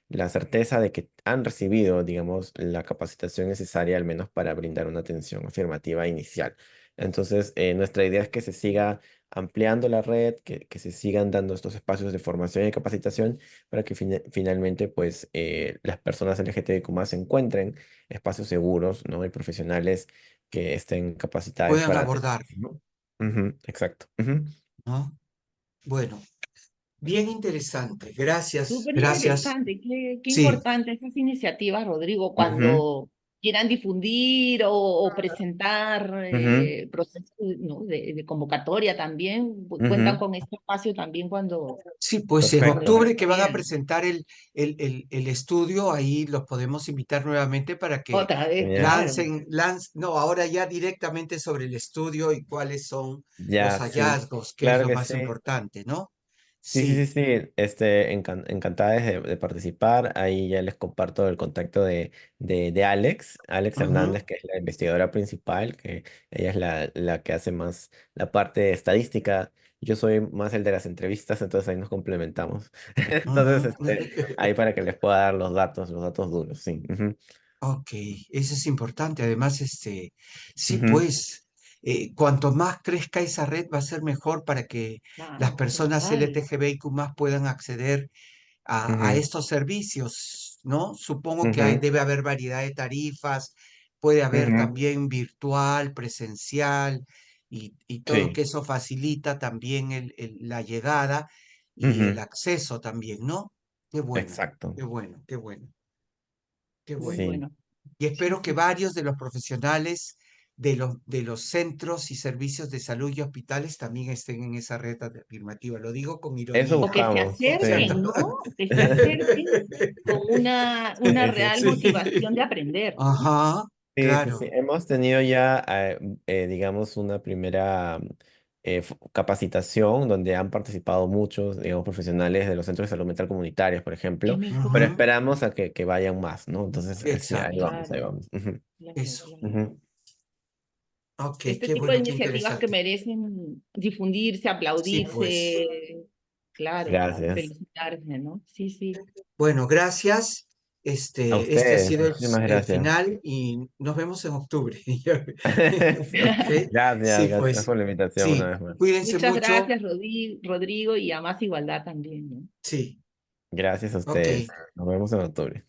la certeza de que han recibido, digamos, la capacitación necesaria al menos para brindar una atención afirmativa inicial. Entonces, nuestra idea es que se siga ampliando la red, que se sigan dando estos espacios de formación y capacitación para que finalmente, pues, las personas LGTBIQ+ encuentren espacios seguros, ¿no? Y profesionales que estén capacitados Puedan para atender, abordar, ¿no? Ujú, exacto. Ujú, ¿no? Bueno, bien interesante. Gracias, Súper gracias. interesante, qué Sí. importante esas iniciativas, Rodrigo, ujú, cuando quieran difundir o presentar ujú, procesos, ¿no? de convocatoria también, cuentan ujú. con este espacio también Sí, pues en cuando Perfecto. lo octubre que van a requieran. presentar el estudio, ahí los podemos invitar nuevamente para que Otra vez, Genial. claro. no, ahora ya directamente sobre el estudio y cuáles son los Ya, sí. hallazgos, que es Claro lo que más sí. importante, ¿no? Sí, sí, sí, Sí. sí. Encantada de participar. Ahí ya les comparto el contacto de Alex Ujú, Hernández, que es la investigadora principal, que ella es la que hace más la parte estadística. Yo soy más el de las entrevistas, entonces ahí nos complementamos. Entonces, ujú. ahí para que les pueda dar los datos duros, sí. Ujú, Ok, eso es importante. Además, sí, ujú, pues, cuanto más crezca esa red, va a ser mejor para que las Claro, personas total. LGTBIQ+ puedan acceder a ujú, estos servicios, ¿no? Supongo que ujú, debe haber variedad de tarifas, puede haber ujú. también virtual, presencial, y todo Sí, que eso facilita también la llegada y el ujú, acceso también, ¿no? Qué bueno, exacto. qué bueno, qué bueno, qué Muy bueno. Sí. bueno. Y Sí, espero que sí. varios de los profesionales de los centros y servicios de salud y hospitales también estén en esa red afirmativa. Lo digo con Eso O ironía, que se buscamos, ¿cierto? acerquen, ¿no? Que se acerquen con una sí. real motivación de aprender, ¿no? Ajá, Sí. claro. Hemos tenido ya, digamos, una primera capacitación donde han participado muchos, digamos, profesionales de los centros de salud mental comunitarios, por Es ejemplo, pero mejor. Ujú, esperamos a que vayan más, ¿no? Entonces, sí, ahí exacto. vamos, ahí Claro, vamos. Ujú, claro, Eso. claro. ujú. Ok, Este qué tipo de bueno, qué iniciativas que interesante. merecen difundirse, Sí, pues. aplaudirse, claro, Gracias. felicitarse, ¿no? Sí, sí. Bueno, gracias. A Este ha ustedes, sido muchísimas el gracias. final y nos vemos en octubre. Ok, Gracias, sí, gracias pues, por la invitación una sí. vez más. Cuídense Muchas mucho. gracias, Rodrigo, y a más igualdad también, ¿no? Sí, Gracias a ok. ustedes. Nos vemos en octubre.